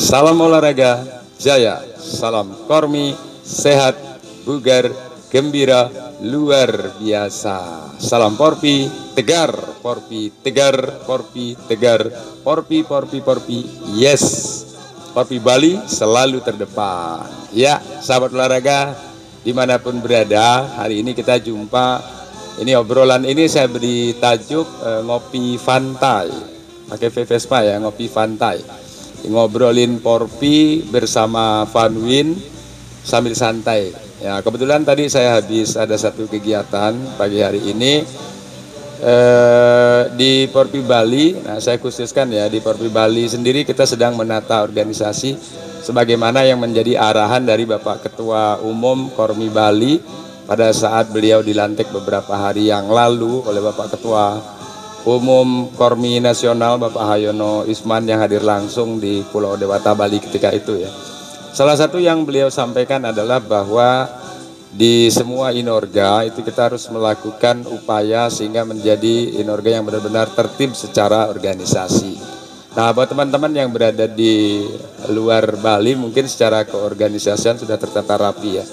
Salam olahraga jaya, salam kormi, sehat, bugar, gembira, luar biasa. Salam Porpi, tegar, Porpi, tegar, Porpi, tegar, Porpi, Porpi, Porpi, yes. Porpi Bali selalu terdepan. Ya, sahabat olahraga, dimanapun berada, hari ini kita jumpa. Ini obrolan ini saya beri tajuk ngopi fantai. Pakai Vespa ya, ngopi fantai. Ngobrolin Porpi bersama Vanwin sambil santai. Ya, kebetulan tadi saya habis ada satu kegiatan pagi hari ini di Porpi Bali. Nah, saya khususkan ya, di Porpi Bali sendiri kita sedang menata organisasi sebagaimana yang menjadi arahan dari Bapak Ketua Umum Kormi Bali pada saat beliau dilantik beberapa hari yang lalu oleh Bapak Ketua Umum Kormi Nasional Bapak Hayono Isman yang hadir langsung di Pulau Dewata Bali ketika itu ya. Salah satu yang beliau sampaikan adalah bahwa di semua inorga itu kita harus melakukan upaya sehingga menjadi inorga yang benar-benar tertib secara organisasi. Nah, buat teman-teman yang berada di luar Bali mungkin secara keorganisasian sudah tertata rapi ya.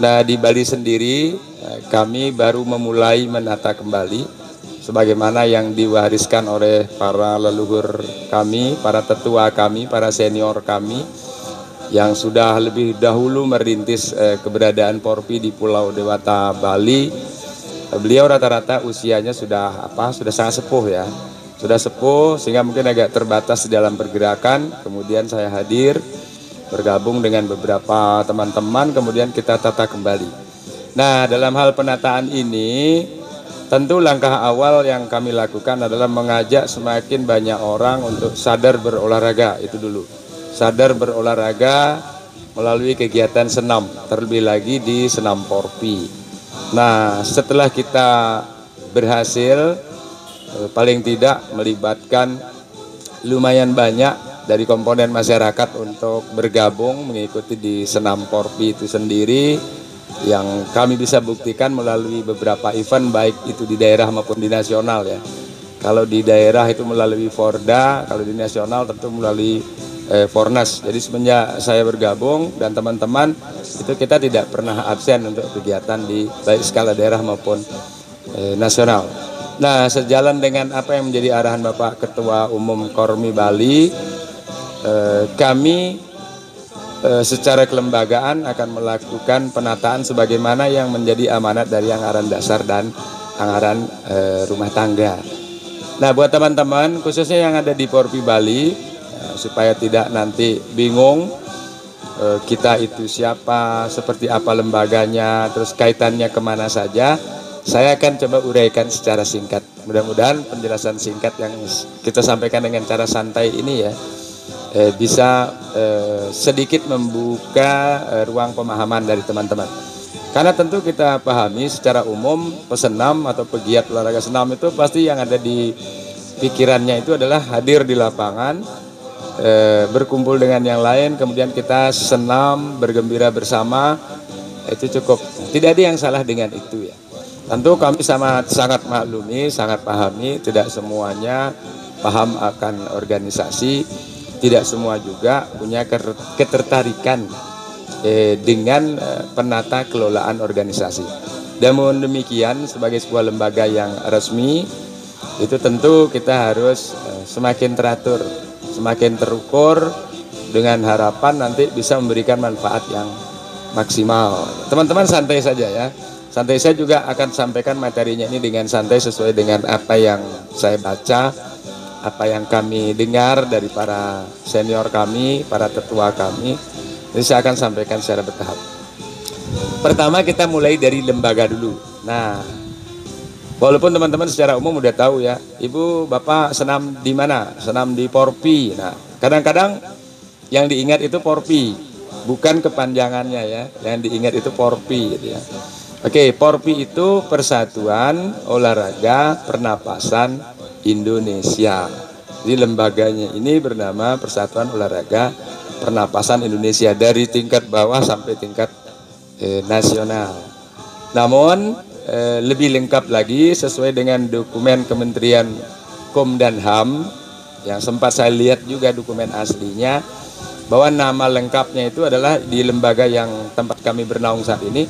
Nah, di Bali sendiri kami baru memulai menata kembali sebagaimana yang diwariskan oleh para leluhur kami, para tetua kami, para senior kami yang sudah lebih dahulu merintis keberadaan Porpi di Pulau Dewata Bali. Beliau rata-rata usianya sudah sangat sepuh ya. Sudah sepuh sehingga mungkin agak terbatas di dalam pergerakan. Kemudian saya hadir bergabung dengan beberapa teman-teman, kemudian kita tata kembali. Nah, dalam hal penataan ini tentu langkah awal yang kami lakukan adalah mengajak semakin banyak orang untuk sadar berolahraga, itu dulu. Sadar berolahraga melalui kegiatan senam, terlebih lagi di senam Porpi. Nah, setelah kita berhasil paling tidak melibatkan lumayan banyak dari komponen masyarakat untuk bergabung mengikuti di senam Porpi itu sendiri, yang kami bisa buktikan melalui beberapa event baik itu di daerah maupun di nasional ya. Kalau di daerah itu melalui Forda, kalau di nasional tentu melalui Fornas. Jadi semenjak saya bergabung dan teman-teman itu kita tidak pernah absen untuk kegiatan di baik skala daerah maupun nasional. Nah, sejalan dengan apa yang menjadi arahan Bapak Ketua Umum Kormi Bali, kami secara kelembagaan akan melakukan penataan sebagaimana yang menjadi amanat dari anggaran dasar dan anggaran rumah tangga. Nah, buat teman-teman khususnya yang ada di Porpi Bali, supaya tidak nanti bingung kita itu siapa, seperti apa lembaganya, terus kaitannya kemana saja, saya akan coba uraikan secara singkat. Mudah-mudahan penjelasan singkat yang kita sampaikan dengan cara santai ini ya bisa sedikit membuka ruang pemahaman dari teman-teman. Karena tentu kita pahami secara umum pesenam atau pegiat olahraga senam itu pasti yang ada di pikirannya itu adalah hadir di lapangan, berkumpul dengan yang lain, kemudian kita senam, bergembira bersama, itu cukup. Tidak ada yang salah dengan itu ya. Tentu kami sangat maklumi, sangat pahami, tidak semuanya paham akan organisasi, tidak semua juga punya ketertarikan dengan penata kelolaan organisasi. Namun demikian, sebagai sebuah lembaga yang resmi, itu tentu kita harus semakin teratur, semakin terukur, dengan harapan nanti bisa memberikan manfaat yang maksimal. Teman-teman santai saja ya. Santai, saya juga akan sampaikan materinya ini dengan santai sesuai dengan apa yang saya baca, apa yang kami dengar dari para senior kami, para tetua kami. Jadi saya akan sampaikan secara bertahap. Pertama kita mulai dari lembaga dulu. Nah, walaupun teman-teman secara umum udah tahu ya, Ibu Bapak senam di mana? Senam di Porpi. Nah, kadang-kadang yang diingat itu Porpi, bukan kepanjangannya ya. Yang diingat itu Porpi gitu ya. Oke, Porpi itu Persatuan Olahraga Pernapasan Indonesia. Jadi lembaganya ini bernama Persatuan Olahraga Pernapasan Indonesia, dari tingkat bawah sampai tingkat nasional. Namun lebih lengkap lagi sesuai dengan dokumen Kementerian Hukum dan HAM yang sempat saya lihat juga dokumen aslinya, bahwa nama lengkapnya itu adalah di lembaga yang tempat kami bernaung saat ini,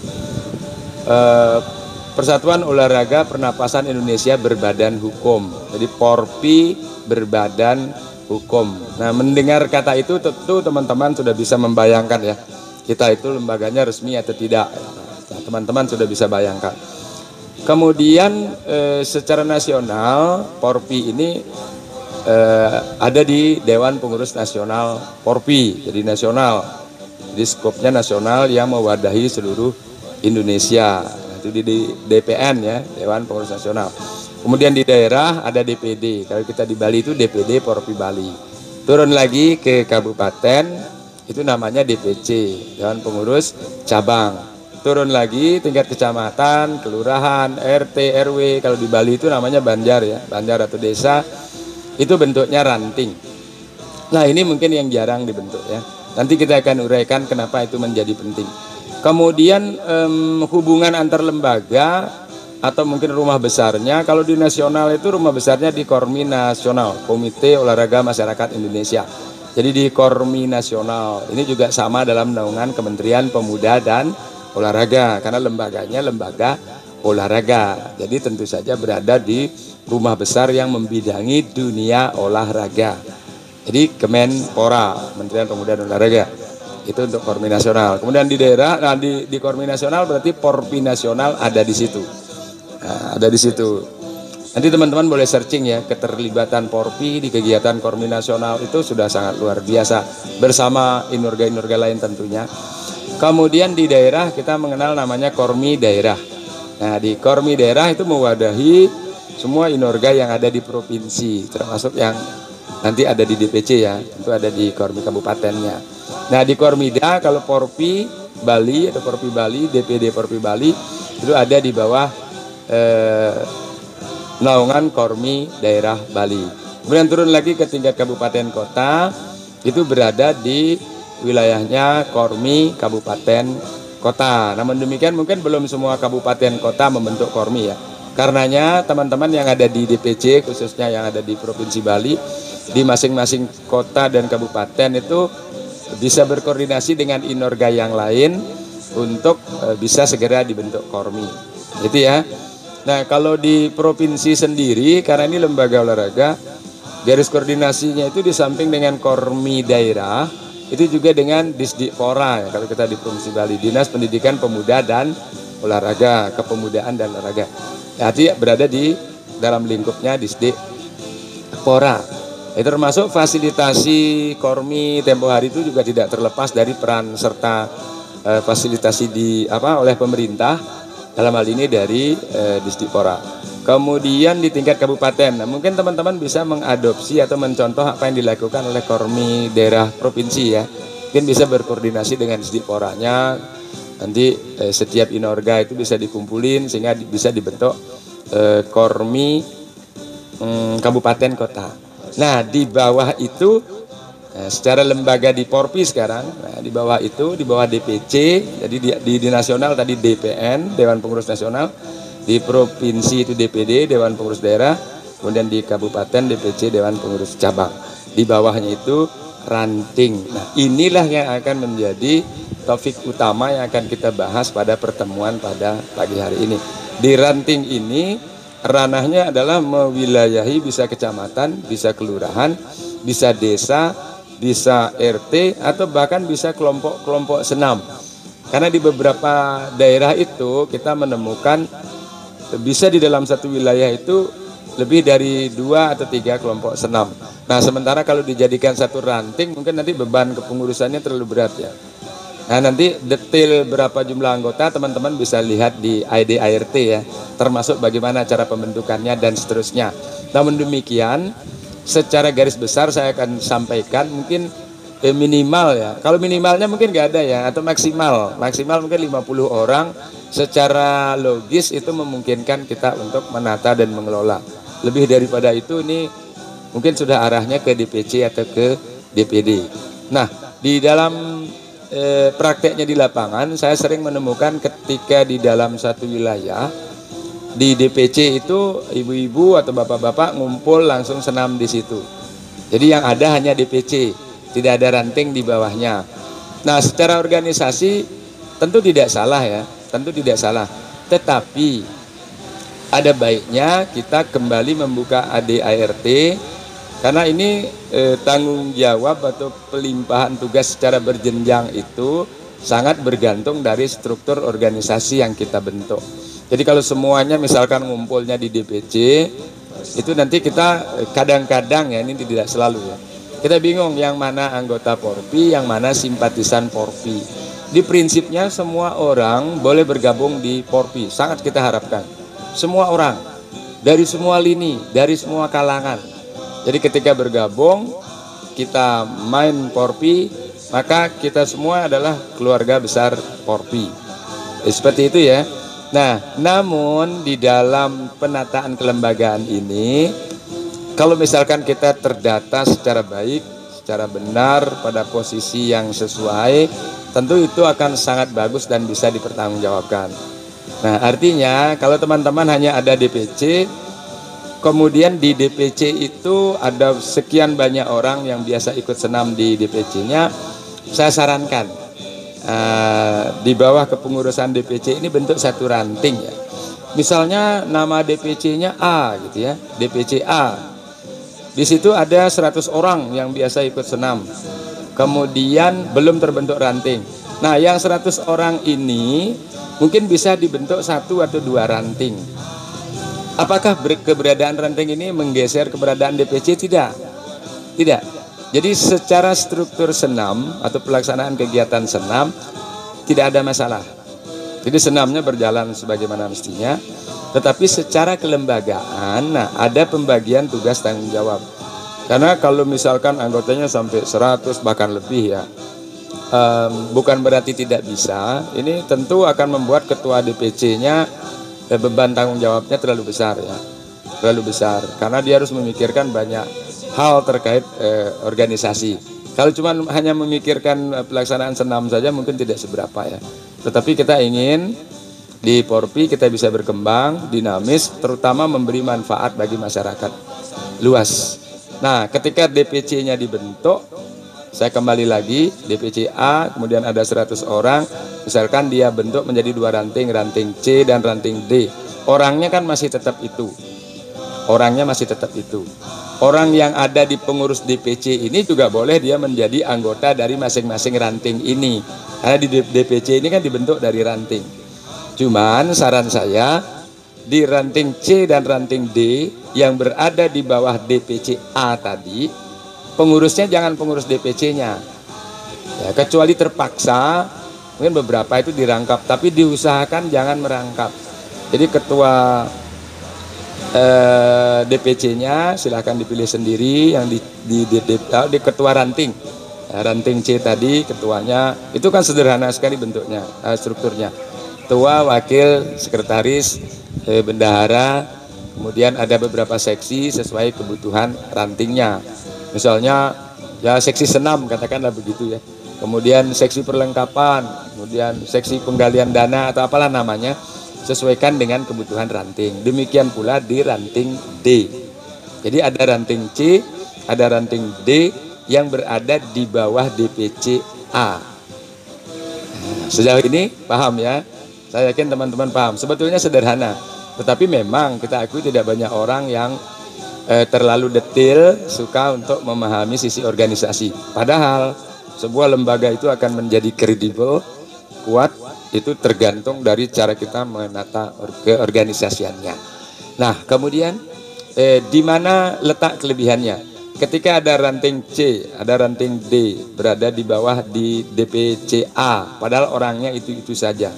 Persatuan Olahraga Pernapasan Indonesia Berbadan Hukum. Jadi Porpi Berbadan Hukum. Nah, mendengar kata itu tentu teman-teman sudah bisa membayangkan ya, kita itu lembaganya resmi atau tidak. Nah, teman-teman sudah bisa bayangkan. Kemudian secara nasional Porpi ini ada di Dewan Pengurus Nasional Porpi, jadi nasional. Jadi skopnya nasional yang mewadahi seluruh Indonesia. Itu di DPN ya, Dewan Pengurus Nasional. Kemudian di daerah ada DPD. Kalau kita di Bali itu DPD Porpi Bali. Turun lagi ke kabupaten itu namanya DPC, Dewan Pengurus Cabang. Turun lagi tingkat kecamatan, kelurahan, RT, RW. Kalau di Bali itu namanya banjar ya, banjar atau desa. Itu bentuknya ranting. Nah, ini mungkin yang jarang dibentuk ya. Nanti kita akan uraikan kenapa itu menjadi penting. Kemudian hubungan antar lembaga atau mungkin rumah besarnya, kalau di nasional itu rumah besarnya di Kormi Nasional, Komite Olahraga Masyarakat Indonesia. Jadi di Kormi Nasional, ini juga sama dalam naungan Kementerian Pemuda dan Olahraga, karena lembaganya lembaga olahraga. Jadi tentu saja berada di rumah besar yang membidangi dunia olahraga. Jadi Kemenpora, Kementerian Pemuda dan Olahraga. Itu untuk Kormi Nasional. Kemudian di daerah, nah di Kormi Nasional berarti Porpi Nasional ada di situ. Nah, ada di situ. Nanti teman-teman boleh searching ya, keterlibatan Porpi di kegiatan Kormi Nasional itu sudah sangat luar biasa bersama inorga-inorga lain tentunya. Kemudian di daerah kita mengenal namanya Kormi Daerah. Nah, di Kormi Daerah itu mewadahi semua inorga yang ada di provinsi, termasuk yang nanti ada di DPC ya, itu ada di Kormi kabupatennya. Nah, di Kormida kalau Porpi Bali atau Porpi Bali, DPD Porpi Bali itu ada di bawah naungan Kormi Daerah Bali. Kemudian turun lagi ke tingkat kabupaten kota, itu berada di wilayahnya Kormi Kabupaten Kota. Namun demikian mungkin belum semua kabupaten kota membentuk Kormi ya. Karenanya teman-teman yang ada di DPC khususnya yang ada di Provinsi Bali, di masing-masing kota dan kabupaten itu bisa berkoordinasi dengan inorga yang lain untuk bisa segera dibentuk Kormi. Gitu ya. Nah, kalau di provinsi sendiri, karena ini lembaga olahraga, garis koordinasinya itu di samping dengan Kormi daerah, itu juga dengan Disdikpora ya, kalau kita di Provinsi Bali, Dinas Pendidikan Pemuda dan Olahraga, Kepemudaan dan Olahraga. Jadi berada di dalam lingkupnya Disdikpora. Itu termasuk fasilitasi Kormi tempo hari itu juga tidak terlepas dari peran serta fasilitasi oleh pemerintah, dalam hal ini dari Disdikpora. Kemudian di tingkat kabupaten, nah, mungkin teman-teman bisa mengadopsi atau mencontoh apa yang dilakukan oleh Kormi daerah provinsi ya. Mungkin bisa berkoordinasi dengan Disdikporanya. Nanti setiap inorga itu bisa dikumpulin sehingga bisa dibentuk Kormi kabupaten kota. Nah, di bawah itu secara lembaga di Porpi sekarang, nah, di bawah itu, di bawah DPC, jadi di nasional tadi DPN, Dewan Pengurus Nasional, di provinsi itu DPD, Dewan Pengurus Daerah, kemudian di kabupaten DPC, Dewan Pengurus Cabang. Di bawahnya itu ranting. Nah, inilah yang akan menjadi topik utama yang akan kita bahas pada pertemuan pada pagi hari ini. Di ranting ini ranahnya adalah mewilayahi bisa kecamatan, bisa kelurahan, bisa desa, bisa RT, atau bahkan bisa kelompok-kelompok senam. Karena di beberapa daerah itu kita menemukan bisa di dalam satu wilayah itu lebih dari 2 atau 3 kelompok senam. Nah, sementara kalau dijadikan satu ranting mungkin nanti beban kepengurusannya terlalu berat ya. Nah, nanti detail berapa jumlah anggota teman-teman bisa lihat di IDART ya, termasuk bagaimana cara pembentukannya dan seterusnya. Namun demikian, secara garis besar saya akan sampaikan mungkin minimal ya. Kalau minimalnya mungkin nggak ada ya, atau maksimal mungkin 50 orang. Secara logis itu memungkinkan kita untuk menata dan mengelola. Lebih daripada itu ini mungkin sudah arahnya ke DPC atau ke DPD. Nah, di dalam prakteknya di lapangan saya sering menemukan ketika di dalam satu wilayah di DPC itu ibu-ibu atau bapak-bapak ngumpul langsung senam di situ. Jadi yang ada hanya DPC. tidak ada ranting di bawahnya. Nah, secara organisasi tentu tidak salah ya, tentu tidak salah. Tetapi ada baiknya kita kembali membuka ADART karena ini tanggung jawab atau pelimpahan tugas secara berjenjang itu sangat bergantung dari struktur organisasi yang kita bentuk. Jadi kalau semuanya misalkan ngumpulnya di DPC, itu nanti kita kadang-kadang ya, ini tidak selalu ya, kita bingung yang mana anggota Porpi, yang mana simpatisan Porpi. Di prinsipnya semua orang boleh bergabung di Porpi, sangat kita harapkan. Semua orang, dari semua lini, dari semua kalangan. Jadi ketika bergabung, kita main Porpi, maka kita semua adalah keluarga besar Porpi. Seperti itu ya. Nah, namun di dalam penataan kelembagaan ini, kalau misalkan kita terdata secara baik, secara benar pada posisi yang sesuai, tentu itu akan sangat bagus dan bisa dipertanggungjawabkan. Nah, artinya kalau teman-teman hanya ada DPC, kemudian di DPC itu ada sekian banyak orang yang biasa ikut senam di DPC-nya, saya sarankan di bawah kepengurusan DPC ini bentuk satu ranting ya. Misalnya nama DPC-nya A gitu ya, DPC A. Di situ ada 100 orang yang biasa ikut senam. Kemudian belum terbentuk ranting. Nah, yang 100 orang ini mungkin bisa dibentuk 1 atau 2 ranting. Apakah keberadaan ranting ini menggeser keberadaan DPC? Tidak. Tidak. Jadi secara struktur senam atau pelaksanaan kegiatan senam tidak ada masalah. Jadi senamnya berjalan sebagaimana mestinya. Tetapi secara kelembagaan, nah, ada pembagian tugas tanggung jawab. Karena kalau misalkan anggotanya sampai 100 bahkan lebih ya, bukan berarti tidak bisa. Ini tentu akan membuat ketua DPC-nya beban tanggung jawabnya terlalu besar ya, terlalu besar. Karena dia harus memikirkan banyak hal terkait organisasi. Kalau cuma hanya memikirkan pelaksanaan senam saja mungkin tidak seberapa ya. Tetapi kita ingin di Porpi kita bisa berkembang, dinamis, terutama memberi manfaat bagi masyarakat luas. Nah, ketika DPC-nya dibentuk, saya kembali lagi, DPC A, kemudian ada 100 orang, misalkan dia bentuk menjadi 2 ranting, ranting C dan ranting D. Orangnya kan masih tetap itu. Orangnya masih tetap itu. Orang yang ada di pengurus DPC ini juga boleh dia menjadi anggota dari masing-masing ranting ini. Karena di DPC ini kan dibentuk dari ranting. Cuman saran saya di ranting C dan ranting D yang berada di bawah DPC A tadi, pengurusnya jangan pengurus DPC-nya. Ya, kecuali terpaksa, mungkin beberapa itu dirangkap, tapi diusahakan jangan merangkap. Jadi ketua DPC-nya silahkan dipilih sendiri yang di ketua ranting. Ranting C tadi ketuanya itu kan sederhana sekali bentuknya, strukturnya. Ketua, wakil, sekretaris, bendahara, kemudian ada beberapa seksi sesuai kebutuhan rantingnya. Misalnya ya seksi senam katakanlah begitu ya. Kemudian seksi perlengkapan, kemudian seksi penggalian dana atau apalah namanya, sesuaikan dengan kebutuhan ranting. Demikian pula di ranting D. Jadi ada ranting C, ada ranting D yang berada di bawah DPC A. Nah, sejauh ini paham ya? Saya yakin teman-teman paham. Sebetulnya sederhana, tetapi memang kita akui tidak banyak orang yang terlalu detail suka untuk memahami sisi organisasi. Padahal sebuah lembaga itu akan menjadi kredibel, kuat, itu tergantung dari cara kita menata keorganisasiannya. Nah, kemudian di mana letak kelebihannya? Ketika ada ranting C, ada ranting D berada di bawah di DPC A, padahal orangnya itu saja.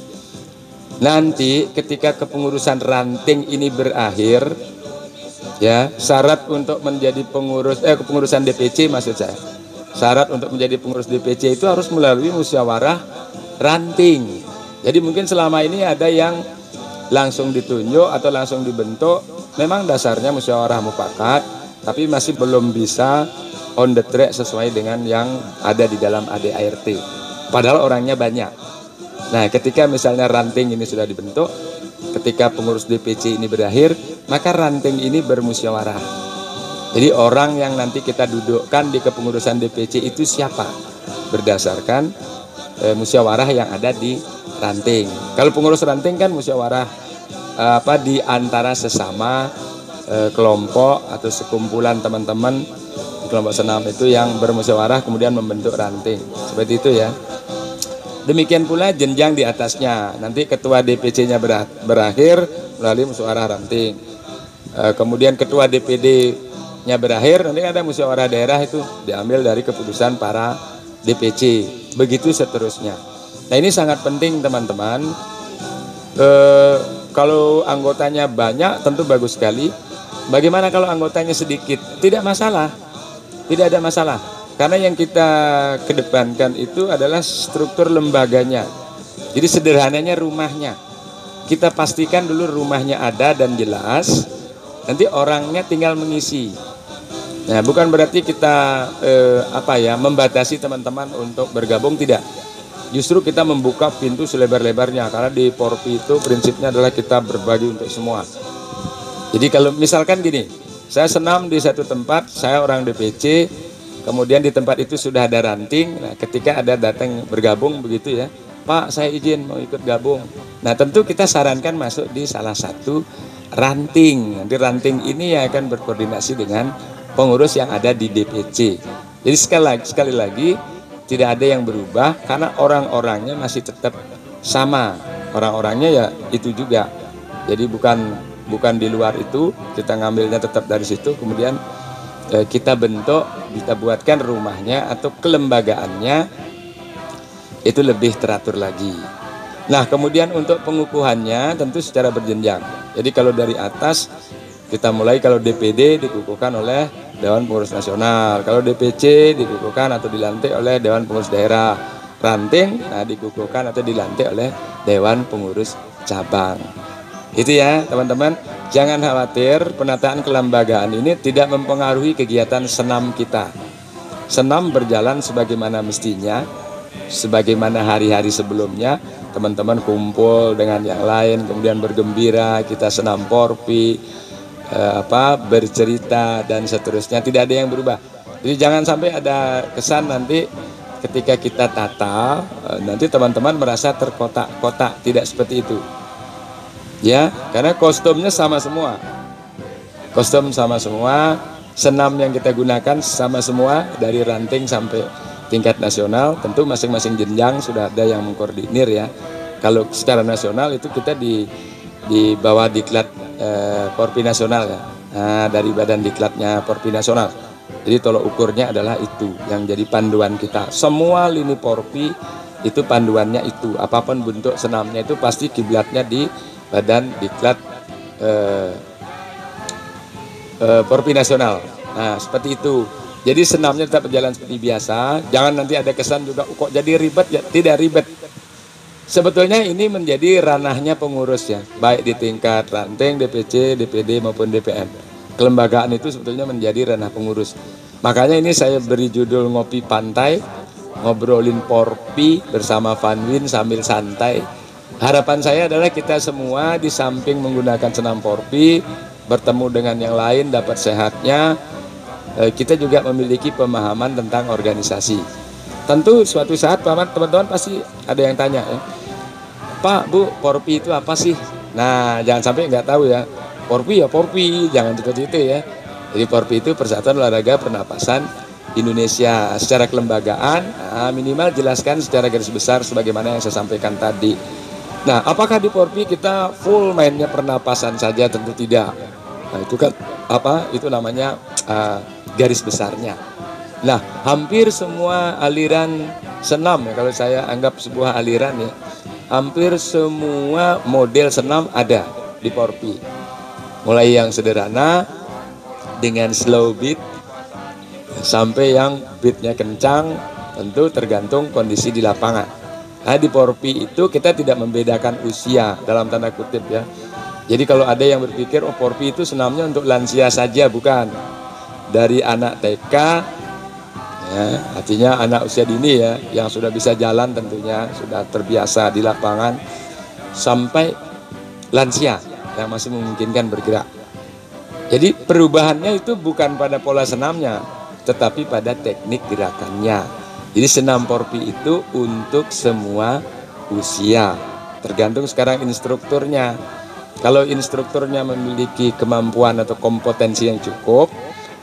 Nanti ketika kepengurusan ranting ini berakhir, ya syarat untuk menjadi pengurus kepengurusan DPC maksud saya, syarat untuk menjadi pengurus DPC itu harus melalui musyawarah ranting. Jadi mungkin selama ini ada yang langsung ditunjuk atau langsung dibentuk, memang dasarnya musyawarah mufakat, tapi masih belum bisa on the track sesuai dengan yang ada di dalam ADART. Padahal orangnya banyak. Nah, ketika misalnya ranting ini sudah dibentuk, ketika pengurus DPC ini berakhir, maka ranting ini bermusyawarah. Jadi orang yang nanti kita dudukkan di kepengurusan DPC itu siapa? Berdasarkan musyawarah yang ada di ranting. Kalau pengurus ranting kan musyawarah di antara sesama kelompok atau sekumpulan teman-teman di kelompok senam itu yang bermusyawarah kemudian membentuk ranting. Seperti itu ya. Demikian pula jenjang di atasnya. Nanti ketua DPC-nya berakhir melalui musyawarah ranting. Kemudian ketua DPD-nya berakhir, nanti ada musyawarah daerah itu diambil dari keputusan para DPC. Begitu seterusnya. Nah ini sangat penting teman-teman. Kalau anggotanya banyak tentu bagus sekali. Bagaimana kalau anggotanya sedikit? Tidak masalah. Tidak ada masalah. Karena yang kita kedepankan itu adalah struktur lembaganya. Jadi sederhananya rumahnya. Kita pastikan dulu rumahnya ada dan jelas. Nanti orangnya tinggal mengisi. Nah, bukan berarti kita membatasi teman-teman untuk bergabung, tidak. Justru kita membuka pintu selebar-lebarnya. Karena di Porpi itu prinsipnya adalah kita berbagi untuk semua. Jadi kalau misalkan gini, saya senam di satu tempat, saya orang DPC. Kemudian di tempat itu sudah ada ranting. Nah, ketika ada datang bergabung begitu ya, Pak saya izin mau ikut gabung. Nah tentu kita sarankan masuk di salah satu ranting. Nanti ranting ini yang akan berkoordinasi dengan pengurus yang ada di DPC. Jadi sekali lagi tidak ada yang berubah karena orang-orangnya masih tetap sama. Orang-orangnya ya itu juga. Jadi bukan di luar itu, kita ngambilnya tetap dari situ. Kemudian kita bentuk, kita buatkan rumahnya atau kelembagaannya itu lebih teratur lagi. Nah kemudian untuk pengukuhannya tentu secara berjenjang. Jadi kalau dari atas kita mulai, kalau DPD dikukuhkan oleh Dewan Pengurus Nasional, kalau DPC dikukuhkan atau dilantik oleh Dewan Pengurus Daerah, ranting dikukuhkan atau dilantik oleh Dewan Pengurus Cabang. Itu ya teman-teman. Jangan khawatir, penataan kelembagaan ini tidak mempengaruhi kegiatan senam kita. Senam berjalan sebagaimana mestinya, sebagaimana hari-hari sebelumnya. Teman-teman kumpul dengan yang lain, kemudian bergembira, kita senam Porpi, bercerita dan seterusnya. Tidak ada yang berubah. Jadi jangan sampai ada kesan nanti ketika kita tata, nanti teman-teman merasa terkotak-kotak. Tidak seperti itu. Ya, karena kostumnya sama semua. Kostum sama semua, senam yang kita gunakan sama semua dari ranting sampai tingkat nasional. Tentu masing-masing jenjang sudah ada yang mengkoordinir ya. Kalau secara nasional itu kita di bawah diklat Porpi Nasional ya. Nah, dari badan diklatnya Porpi Nasional. Jadi tolok ukurnya adalah itu yang jadi panduan kita. Semua lini Porpi itu panduannya itu. Apapun bentuk senamnya itu pasti kiblatnya di badan diklat Porpi Nasional. Nah seperti itu. Jadi senamnya tetap berjalan seperti biasa. Jangan nanti ada kesan juga kok jadi ribet ya. Tidak ribet. Sebetulnya ini menjadi ranahnya pengurus ya, baik di tingkat ranting, DPC, DPD maupun DPM. Kelembagaan itu sebetulnya menjadi ranah pengurus. Makanya ini saya beri judul Ngopi Pantai, ngobrolin Porpi bersama Vanwin sambil santai. Harapan saya adalah kita semua di samping menggunakan senam Porpi, bertemu dengan yang lain, dapat sehatnya, kita juga memiliki pemahaman tentang organisasi. Tentu suatu saat teman-teman pasti ada yang tanya ya, Pak, Bu, Porpi itu apa sih? Nah, jangan sampai nggak tahu ya, Porpi ya Porpi, jangan seperti itu ya. Jadi Porpi itu Persatuan Olahraga Pernapasan Indonesia. Secara kelembagaan, minimal jelaskan secara garis besar sebagaimana yang saya sampaikan tadi. Nah, apakah di Porpi kita full mainnya pernapasan saja? Tentu tidak. Nah, itu kan itu namanya garis besarnya. Nah, hampir semua aliran senam ya, kalau saya anggap sebuah aliran ya, hampir semua model senam ada di Porpi. Mulai yang sederhana dengan slow beat sampai yang beatnya kencang, tentu tergantung kondisi di lapangan. Nah, di Porpi itu kita tidak membedakan usia dalam tanda kutip ya. Jadi kalau ada yang berpikir Porpi itu senamnya untuk lansia saja, bukan. Dari anak TK ya, artinya anak usia dini ya, yang sudah bisa jalan tentunya, sudah terbiasa di lapangan, sampai lansia yang masih memungkinkan bergerak. Jadi perubahannya itu bukan pada pola senamnya, tetapi pada teknik gerakannya. Jadi senam porpi itu untuk semua usia, tergantung sekarang instrukturnya. Kalau instrukturnya memiliki kemampuan atau kompetensi yang cukup,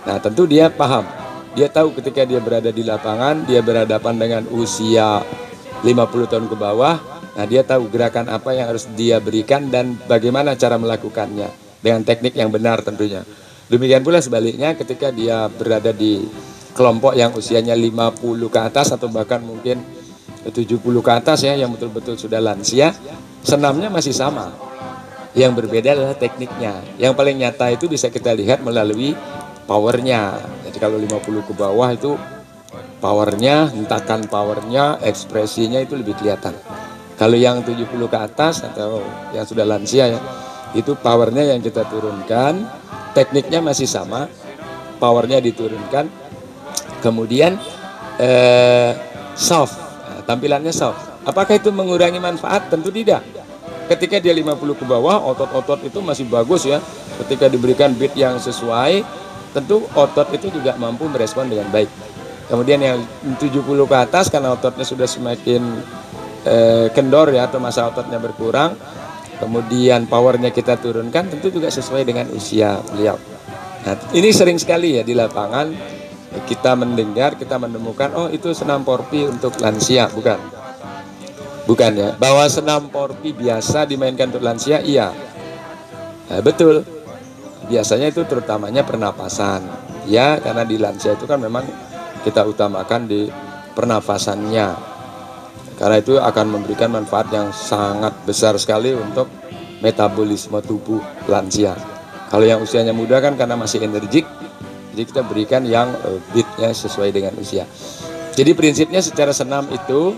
nah tentu dia paham. Dia tahu ketika dia berada di lapangan, dia berhadapan dengan usia 50 tahun ke bawah. Nah, dia tahu gerakan apa yang harus dia berikan dan bagaimana cara melakukannya dengan teknik yang benar tentunya. Demikian pula sebaliknya ketika dia berada di kelompok yang usianya 50 ke atas atau bahkan mungkin 70 ke atas ya, yang betul-betul sudah lansia, senamnya masih sama. Yang berbeda adalah tekniknya. Yang paling nyata itu bisa kita lihat melalui powernya. Jadi kalau 50 ke bawah itu powernya, hentakan powernya, ekspresinya itu lebih kelihatan. Kalau yang 70 ke atas atau yang sudah lansia ya, itu powernya yang kita turunkan, tekniknya masih sama, powernya diturunkan, kemudian soft, nah, tampilannya soft. Apakah itu mengurangi manfaat? Tentu tidak. Ketika dia 50 ke bawah, otot-otot itu masih bagus ya. Ketika diberikan beat yang sesuai, tentu otot itu juga mampu merespon dengan baik. Kemudian yang 70 ke atas karena ototnya sudah semakin kendor ya, atau masa ototnya berkurang, kemudian powernya kita turunkan, tentu juga sesuai dengan usia beliau. Nah, ini sering sekali ya di lapangan kita mendengar, kita menemukan, oh itu senam porpi untuk lansia, bukan ya, bahwa senam porpi biasa dimainkan untuk lansia, iya, nah, betul, biasanya itu terutamanya pernapasan ya, karena di lansia itu kan memang kita utamakan di pernafasannya. Karena itu akan memberikan manfaat yang sangat besar sekali untuk metabolisme tubuh lansia. Kalau yang usianya muda kan karena masih energik, jadi kita berikan yang beatnya sesuai dengan usia. Jadi prinsipnya secara senam itu,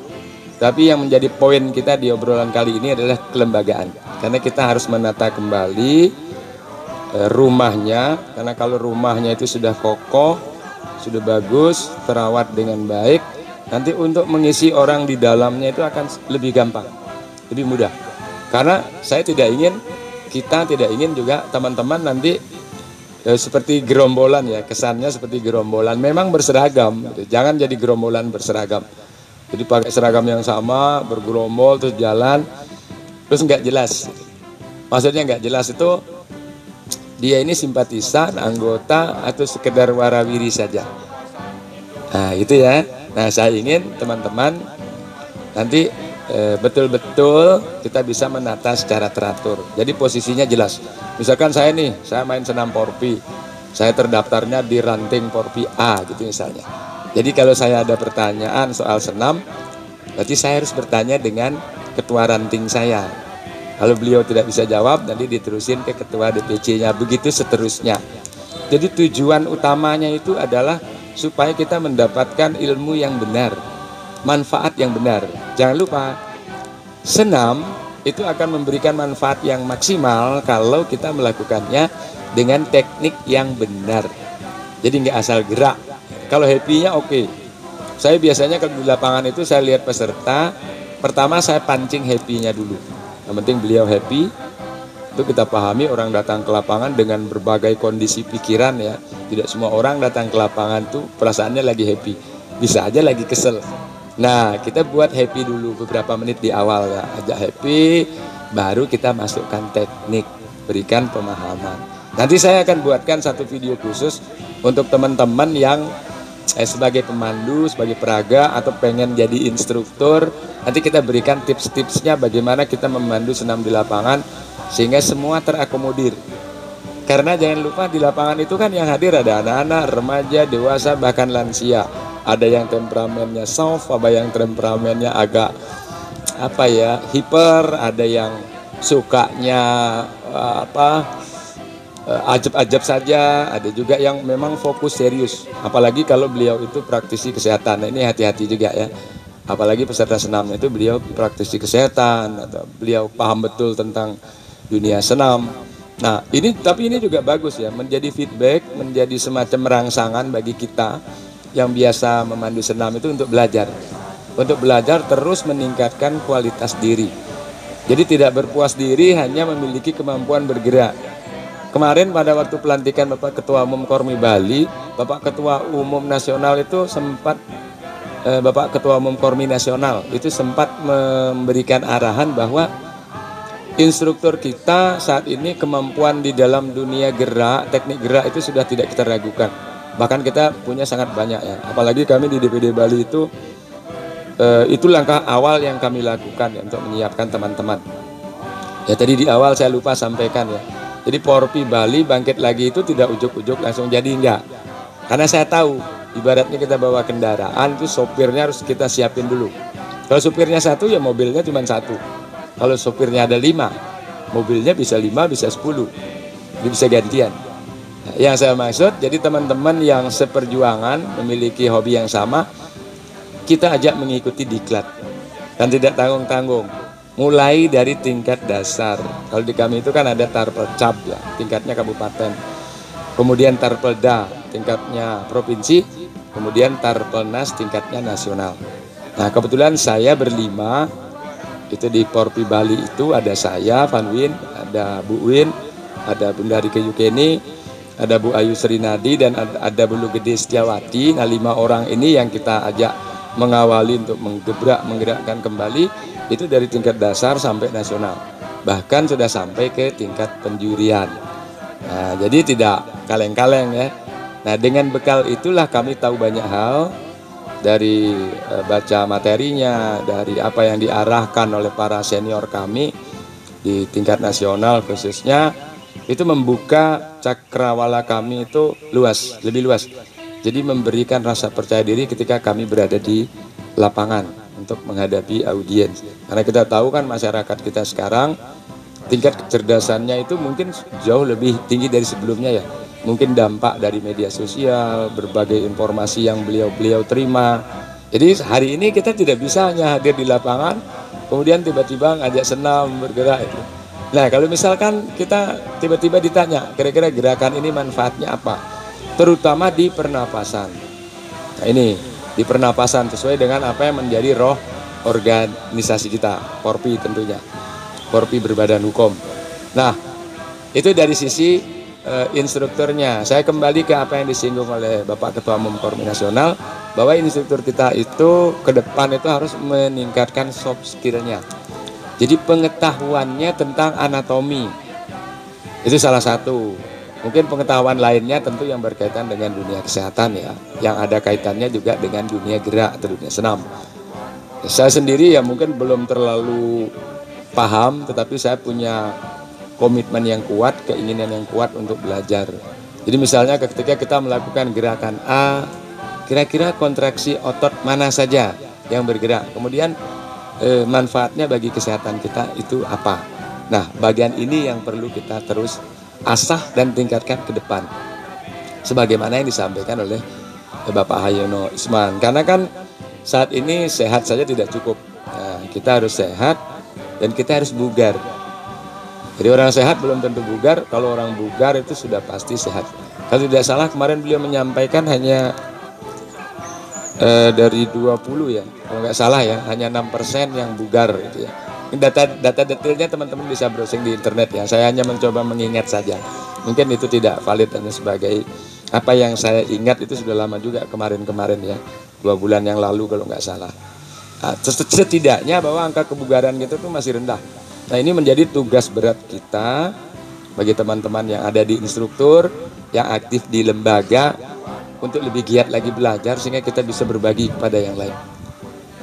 tapi yang menjadi poin kita di obrolan kali ini adalah kelembagaan. Karena kita harus menata kembali rumahnya, karena kalau rumahnya itu sudah kokoh, sudah bagus, terawat dengan baik, nanti untuk mengisi orang di dalamnya itu akan lebih gampang, lebih mudah. Karena saya tidak ingin, kita tidak ingin juga teman-teman nanti seperti gerombolan ya, kesannya seperti gerombolan, memang berseragam, jangan jadi gerombolan berseragam. Jadi pakai seragam yang sama, bergerombol terus jalan, terus nggak jelas. Maksudnya nggak jelas itu dia ini simpatisan, anggota, atau sekedar warawiri saja. Nah itu ya. Nah saya ingin teman-teman nanti betul-betul kita bisa menata secara teratur. Jadi posisinya jelas. Misalkan saya nih, saya main senam porpi, saya terdaftarnya di ranting porpi A gitu misalnya. Jadi kalau saya ada pertanyaan soal senam, berarti saya harus bertanya dengan ketua ranting saya. Kalau beliau tidak bisa jawab, nanti diterusin ke ketua DPC-nya, begitu seterusnya. Jadi tujuan utamanya itu adalah supaya kita mendapatkan ilmu yang benar, manfaat yang benar. Jangan lupa, senam itu akan memberikan manfaat yang maksimal kalau kita melakukannya dengan teknik yang benar. Jadi nggak asal gerak. Kalau happy-nya oke. Saya biasanya kalau di lapangan itu saya lihat peserta, pertama saya pancing happy-nya dulu. Yang penting beliau happy. Itu kita pahami orang datang ke lapangan dengan berbagai kondisi pikiran ya. Tidak semua orang datang ke lapangan tuh perasaannya lagi happy. Bisa aja lagi kesel. Nah kita buat happy dulu beberapa menit di awal ya. Ajak happy, baru kita masukkan teknik, berikan pemahaman. Nanti saya akan buatkan satu video khusus untuk teman-teman yang sebagai pemandu, sebagai peraga, atau pengen jadi instruktur. Nanti kita berikan tips-tipsnya bagaimana kita memandu senam di lapangan sehingga semua terakomodir. Karena jangan lupa di lapangan itu kan yang hadir ada anak-anak, remaja, dewasa, bahkan lansia. Ada yang temperamennya soft, ada yang temperamennya agak hiper, ada yang sukanya ajab-ajab saja, ada juga yang memang fokus serius. Apalagi kalau beliau itu praktisi kesehatan. Nah, ini hati-hati juga ya. Apalagi peserta senamnya itu beliau praktisi kesehatan atau beliau paham betul tentang dunia senam. Nah, tapi ini juga bagus ya, menjadi feedback, menjadi semacam rangsangan bagi kita yang biasa memandu senam itu untuk belajar. Untuk belajar terus meningkatkan kualitas diri. Jadi tidak berpuas diri hanya memiliki kemampuan bergerak. kemarin pada waktu pelantikan Bapak Ketua Umum Kormi Bali, Bapak Ketua Umum Nasional itu sempat Bapak Ketua Umum Kormi Nasional itu sempat memberikan arahan bahwa instruktur kita saat ini kemampuan di dalam dunia gerak, teknik gerak itu sudah tidak kita ragukan. Bahkan kita punya sangat banyak ya. Apalagi kami di DPD Bali itu langkah awal yang kami lakukan ya, untuk menyiapkan teman-teman. Ya tadi di awal saya lupa sampaikan ya. Jadi Porpi Bali bangkit lagi itu tidak ujuk-ujuk langsung jadi, enggak. Karena saya tahu ibaratnya kita bawa kendaraan itu sopirnya harus kita siapin dulu. Kalau sopirnya satu ya mobilnya cuma satu. Kalau sopirnya ada 5, mobilnya bisa 5, bisa 10. Jadi bisa gantian. Nah, yang saya maksud, jadi teman-teman yang seperjuangan, memiliki hobi yang sama, kita ajak mengikuti diklat. Dan tidak tanggung-tanggung. Mulai dari tingkat dasar. Kalau di kami itu kan ada Tarpelcap ya, tingkatnya kabupaten. Kemudian Tarpelda, tingkatnya provinsi. Kemudian Tarpelnas, tingkatnya nasional. Nah kebetulan saya berlima. Itu di Porpi Bali itu ada saya, Van Win, ada Bu Win, ada Bunda Rike Yukeni, ada Bu Ayu Srinadi, dan ada Bulu Gede Setiawati. Nah 5 orang ini yang kita ajak mengawali untuk menggerakkan kembali itu dari tingkat dasar sampai nasional. Bahkan sudah sampai ke tingkat penjurian. Nah jadi tidak kaleng-kaleng ya. Nah dengan bekal itulah kami tahu banyak hal. Dari baca materinya, dari apa yang diarahkan oleh para senior kami di tingkat nasional khususnya, itu membuka cakrawala kami itu luas, lebih luas. Jadi memberikan rasa percaya diri ketika kami berada di lapangan untuk menghadapi audiens. Karena kita tahu kan masyarakat kita sekarang tingkat kecerdasannya itu mungkin jauh lebih tinggi dari sebelumnya ya. Mungkin dampak dari media sosial, berbagai informasi yang beliau terima. Jadi hari ini kita tidak bisa hanya hadir di lapangan, kemudian tiba-tiba ngajak senam, bergerak itu. Nah kalau misalkan kita tiba-tiba ditanya, kira-kira gerakan ini manfaatnya apa? Terutama di pernapasan. Nah ini, di pernapasan sesuai dengan apa yang menjadi roh organisasi kita, Porpi tentunya. Porpi berbadan hukum. Nah itu dari sisi instrukturnya. Saya kembali ke apa yang disinggung oleh Bapak Ketua Umum Kormi Nasional, bahwa instruktur kita itu ke depan itu harus meningkatkan soft skill-nya. Jadi pengetahuannya tentang anatomi itu salah satu. Mungkin pengetahuan lainnya tentu yang berkaitan dengan dunia kesehatan ya, yang ada kaitannya juga dengan dunia gerak atau dunia senam. Saya sendiri ya mungkin belum terlalu paham, tetapi saya punya komitmen yang kuat, keinginan yang kuat untuk belajar. Jadi misalnya ketika kita melakukan gerakan A, kira-kira kontraksi otot mana saja yang bergerak, kemudian manfaatnya bagi kesehatan kita itu apa. Nah bagian ini yang perlu kita terus asah dan tingkatkan ke depan, sebagaimana yang disampaikan oleh Bapak Hayono Isman. Karena kan saat ini sehat saja tidak cukup, nah, kita harus sehat dan kita harus bugar. Jadi orang sehat belum tentu bugar, kalau orang bugar itu sudah pasti sehat. Kalau tidak salah kemarin beliau menyampaikan hanya dari 20 ya, kalau nggak salah ya, hanya 6% yang bugar gitu ya. Data detailnya teman-teman bisa browsing di internet ya, saya hanya mencoba mengingat saja. Mungkin itu tidak valid, hanya sebagai apa yang saya ingat, itu sudah lama juga kemarin-kemarin ya, 2 bulan yang lalu kalau nggak salah. Nah, setidaknya bahwa angka kebugaran kita tuh masih rendah. Nah ini menjadi tugas berat kita bagi teman-teman yang ada di instruktur, yang aktif di lembaga, untuk lebih giat lagi belajar sehingga kita bisa berbagi kepada yang lain.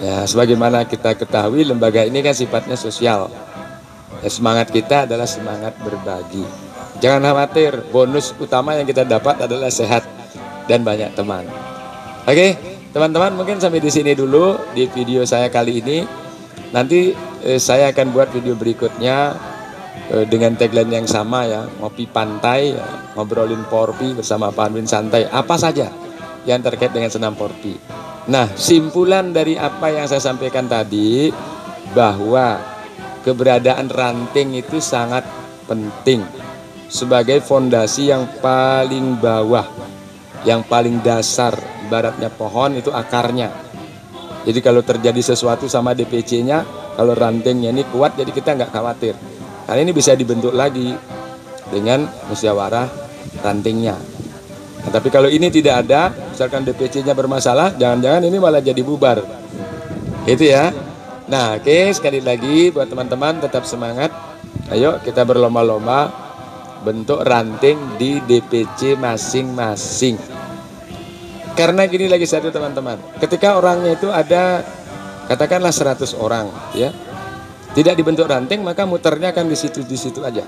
Ya sebagaimana kita ketahui lembaga ini kan sifatnya sosial. Ya, semangat kita adalah semangat berbagi. Jangan khawatir, bonus utama yang kita dapat adalah sehat dan banyak teman. Oke, teman-teman mungkin sampai di sini dulu di video saya kali ini. Nanti saya akan buat video berikutnya dengan tagline yang sama ya, ngopi pantai, ya, ngobrolin Porpi bersama Pak Anwin santai, apa saja yang terkait dengan senam Porpi. Nah, simpulan dari apa yang saya sampaikan tadi, bahwa keberadaan ranting itu sangat penting sebagai fondasi yang paling bawah, yang paling dasar. Ibaratnya pohon itu akarnya. Jadi kalau terjadi sesuatu sama DPC-nya, kalau rantingnya ini kuat, jadi kita nggak khawatir. Karena ini bisa dibentuk lagi. dengan musyawarah rantingnya. Nah, tapi kalau ini tidak ada, misalkan DPC-nya bermasalah, jangan-jangan ini malah jadi bubar. Itu ya. Nah, oke, sekali lagi buat teman-teman tetap semangat. Ayo kita berlomba-lomba bentuk ranting di DPC masing-masing. Karena gini lagi satu teman-teman, ketika orangnya itu ada katakanlah 100 orang ya, tidak dibentuk ranting, maka muternya akan di situ aja.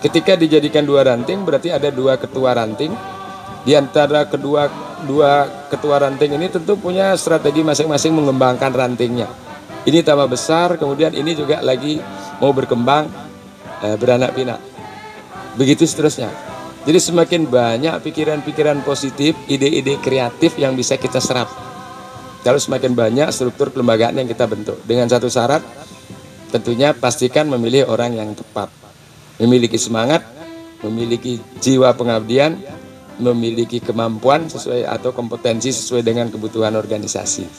Ketika dijadikan 2 ranting, berarti ada 2 ketua ranting. Di antara dua ketua ranting ini tentu punya strategi masing-masing mengembangkan rantingnya. Ini tambah besar, kemudian ini juga lagi mau berkembang, beranak pinak. Begitu seterusnya. Jadi semakin banyak pikiran-pikiran positif, ide-ide kreatif yang bisa kita serap. Kalau semakin banyak struktur kelembagaan yang kita bentuk. Dengan satu syarat, tentunya pastikan memilih orang yang tepat. Memiliki semangat, memiliki jiwa pengabdian, memiliki kemampuan sesuai atau kompetensi sesuai dengan kebutuhan organisasi.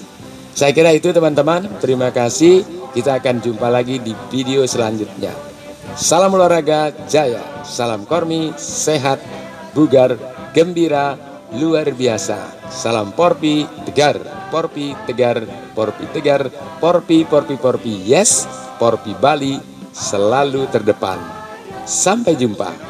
Saya kira itu teman-teman. Terima kasih. Kita akan jumpa lagi di video selanjutnya. Salam olahraga jaya, salam Kormi, sehat, bugar, gembira, luar biasa. Salam Porpi, tegar, Porpi, tegar, Porpi, tegar, Porpi, Porpi, Porpi, yes, Porpi Bali, selalu terdepan. Sampai jumpa.